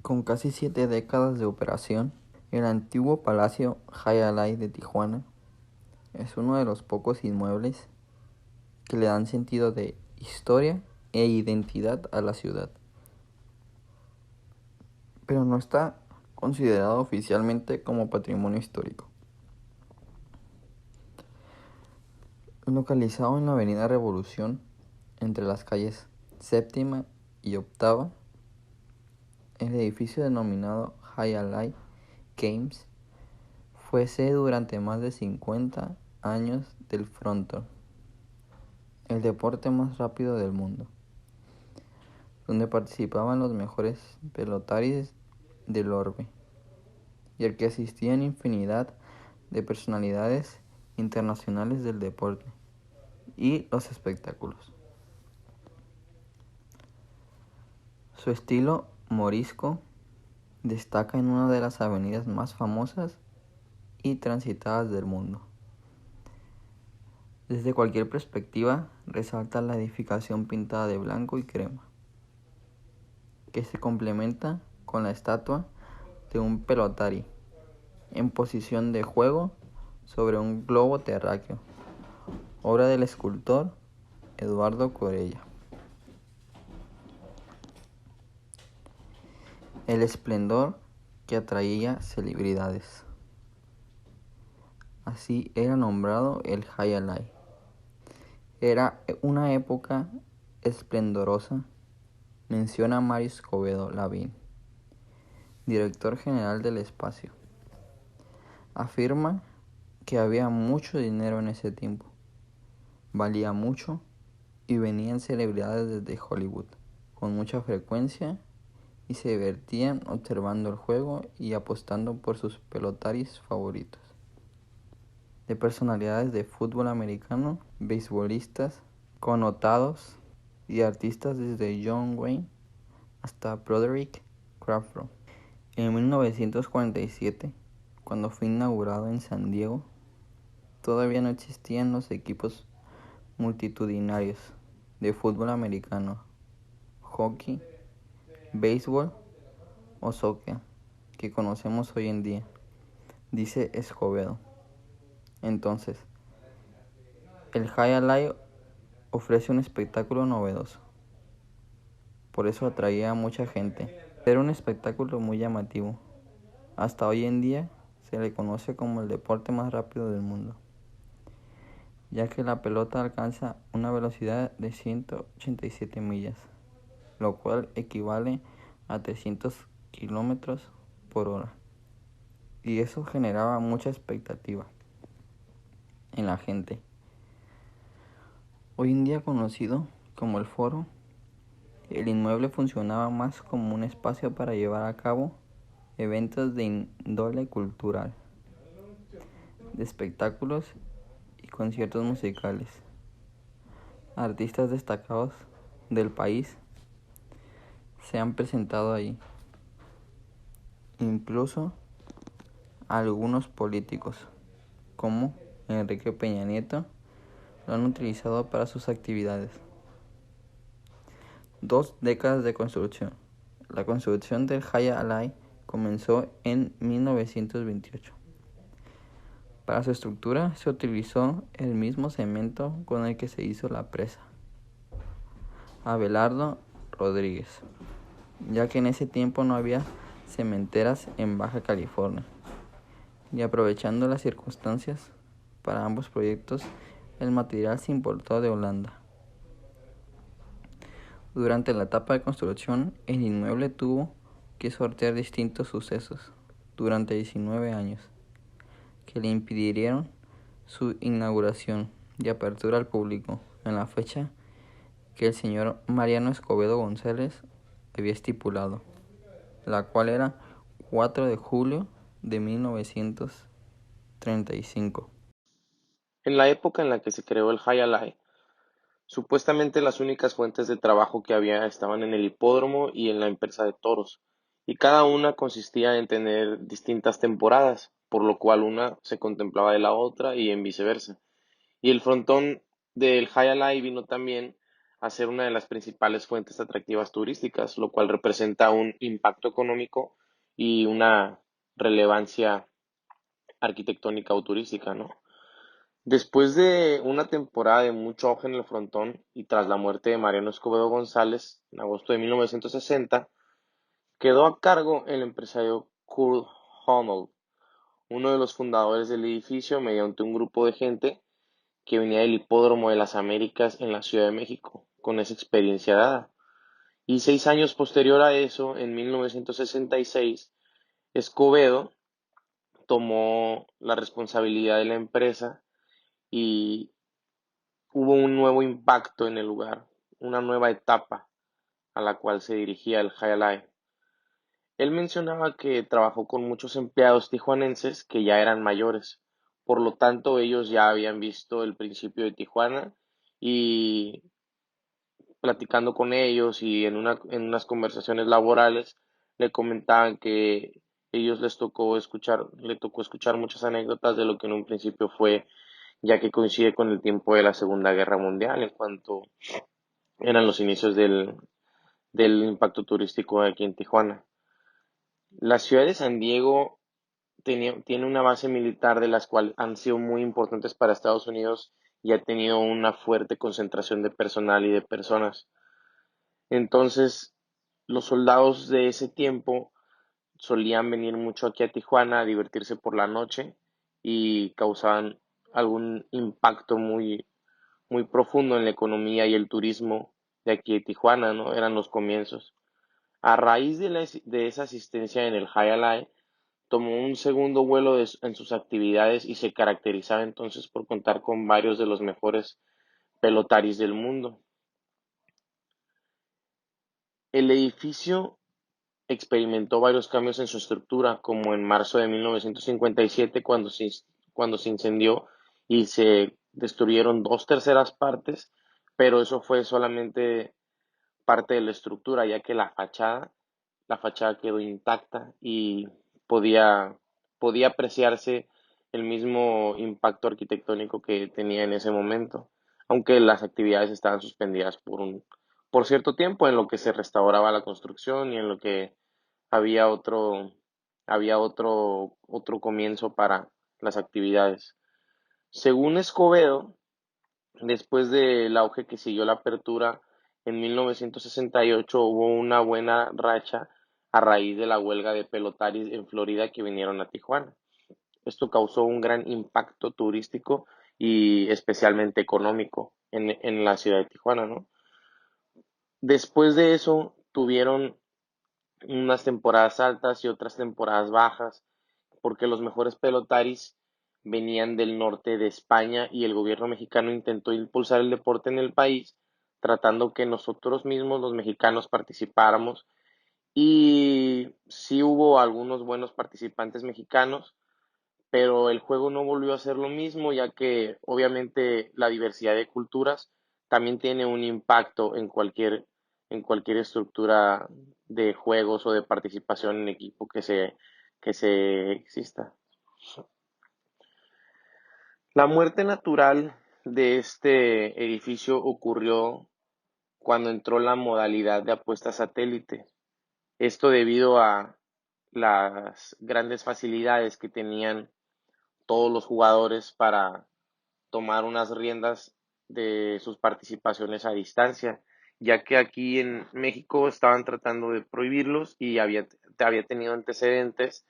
Con casi 7 décadas de operación, el antiguo Palacio Jaya Alai de Tijuana es uno de los pocos inmuebles que le dan sentido de historia e identidad a la ciudad, pero no está considerado oficialmente como patrimonio histórico. Localizado en la Avenida Revolución, entre las calles Séptima y Octava, el edificio denominado Jaya Alai Games fue sede durante más de 50 años del frontón, el deporte más rápido del mundo, donde participaban los mejores pelotaris del orbe y al que asistían infinidad de personalidades internacionales del deporte y los espectáculos. Su estilo morisco destaca en una de las avenidas más famosas y transitadas del mundo. Desde cualquier perspectiva resalta la edificación pintada de blanco y crema, que se complementa con la estatua de un pelotari en posición de juego sobre un globo terráqueo, obra del escultor Eduardo Corella. El esplendor que atraía celebridades. Así era nombrado el Jaya Alai. Era una época esplendorosa, menciona Mario Escobedo Lavín, director general del espacio. Afirma que había mucho dinero en ese tiempo, valía mucho y venían celebridades desde Hollywood con mucha frecuencia y se divertían observando el juego y apostando por sus pelotaris favoritos. De personalidades de fútbol americano, beisbolistas connotados y artistas desde John Wayne hasta Broderick Crawford. En 1947, cuando fue inaugurado en San Diego, todavía no existían los equipos multitudinarios de fútbol americano, hockey, béisbol o soccer que conocemos hoy en día, dice Escobedo. Entonces, el Jaya Alai ofrece un espectáculo novedoso. Por eso atraía a mucha gente. Era un espectáculo muy llamativo. Hasta hoy en día se le conoce como el deporte más rápido del mundo, ya que la pelota alcanza una velocidad de 187 millas, lo cual equivale a 300 kilómetros por hora. Y eso generaba mucha expectativa en la gente. Hoy en día conocido como el Foro, el inmueble funcionaba más como un espacio para llevar a cabo eventos de índole cultural, de espectáculos y conciertos musicales. Artistas destacados del país se han presentado ahí, incluso algunos políticos, como Enrique Peña Nieto, lo han utilizado para sus actividades. 2 décadas de construcción. La construcción del Jaya Alai comenzó en 1928. Para su estructura se utilizó el mismo cemento con el que se hizo la presa Abelardo Rodríguez, ya que en ese tiempo no había cementeras en Baja California, y aprovechando las circunstancias para ambos proyectos, el material se importó de Holanda. Durante la etapa de construcción, el inmueble tuvo que sortear distintos sucesos durante 19 años, que le impidieron su inauguración y apertura al público en la fecha que el señor Mariano Escobedo González había estipulado, la cual era 4 de julio de 1935. En la época en la que se creó el Jaya Alai, supuestamente las únicas fuentes de trabajo que había estaban en el hipódromo y en la empresa de toros, y cada una consistía en tener distintas temporadas, por lo cual una se contemplaba de la otra y en viceversa. Y el frontón del Jaya Alai vino también a ser una de las principales fuentes atractivas turísticas, lo cual representa un impacto económico y una relevancia arquitectónica o turística, ¿no? Después de una temporada de mucho auge en el frontón y tras la muerte de Mariano Escobedo González en agosto de 1960, quedó a cargo el empresario Kurt Hummel, uno de los fundadores del edificio, mediante un grupo de gente que venía del Hipódromo de las Américas en la Ciudad de México, con esa experiencia dada. Y 6 años posterior a eso, en 1966, Escobedo tomó la responsabilidad de la empresa y hubo un nuevo impacto en el lugar, una nueva etapa a la cual se dirigía el Jaya Alai. Él mencionaba que trabajó con muchos empleados tijuanenses que ya eran mayores, por lo tanto ellos ya habían visto el principio de Tijuana y platicando con ellos y en unas conversaciones laborales le comentaban que ellos le tocó escuchar muchas anécdotas de lo que en un principio fue, ya que coincide con el tiempo de la Segunda Guerra Mundial, en cuanto eran los inicios del impacto turístico aquí en Tijuana. La ciudad de San Diego tiene una base militar de las cuales han sido muy importantes para Estados Unidos y ha tenido una fuerte concentración de personal y de personas. Entonces, los soldados de ese tiempo solían venir mucho aquí a Tijuana a divertirse por la noche y causaban algún impacto muy profundo en la economía y el turismo de aquí de Tijuana, ¿no? Eran los comienzos. A raíz de esa asistencia en el Jaya Alai, tomó un segundo vuelo en sus actividades y se caracterizaba entonces por contar con varios de los mejores pelotaris del mundo. El edificio experimentó varios cambios en su estructura, como en marzo de 1957 cuando se incendió y se destruyeron 2/3 partes, pero eso fue solamente parte de la estructura, ya que la fachada quedó intacta y podía, podía apreciarse el mismo impacto arquitectónico que tenía en ese momento, aunque las actividades estaban suspendidas por cierto tiempo en lo que se restauraba la construcción y en lo que había otro, había otro comienzo para las actividades. Según Escobedo, después del auge que siguió la apertura, en 1968 hubo una buena racha a raíz de la huelga de pelotaris en Florida que vinieron a Tijuana. Esto causó un gran impacto turístico y especialmente económico en la ciudad de Tijuana, ¿no? Después de eso tuvieron unas temporadas altas y otras temporadas bajas, porque los mejores pelotaris venían del norte de España y el gobierno mexicano intentó impulsar el deporte en el país, tratando que nosotros mismos, los mexicanos, participáramos. Y sí hubo algunos buenos participantes mexicanos, pero el juego no volvió a ser lo mismo, ya que obviamente la diversidad de culturas también tiene un impacto en cualquier estructura de juegos o de participación en equipo que se exista. La muerte natural de este edificio ocurrió cuando entró la modalidad de apuesta satélite. Esto debido a las grandes facilidades que tenían todos los jugadores para tomar unas riendas de sus participaciones a distancia, ya que aquí en México estaban tratando de prohibirlos y había tenido antecedentes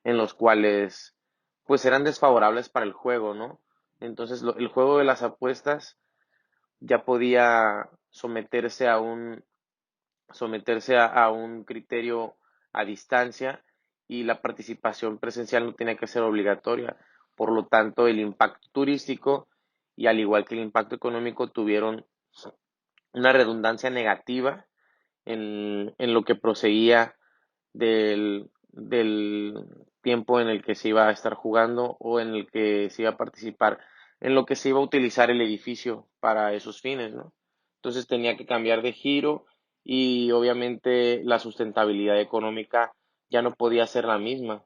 en los cuales pues eran desfavorables para el juego, ¿no? Entonces el juego de las apuestas ya podía someterse a un criterio a distancia y la participación presencial no tenía que ser obligatoria. Por lo tanto, el impacto turístico y al igual que el impacto económico tuvieron una redundancia negativa en lo que proseguía del tiempo en el que se iba a estar jugando o en el que se iba a participar, en lo que se iba a utilizar el edificio para esos fines, ¿no? Entonces tenía que cambiar de giro y obviamente la sustentabilidad económica ya no podía ser la misma.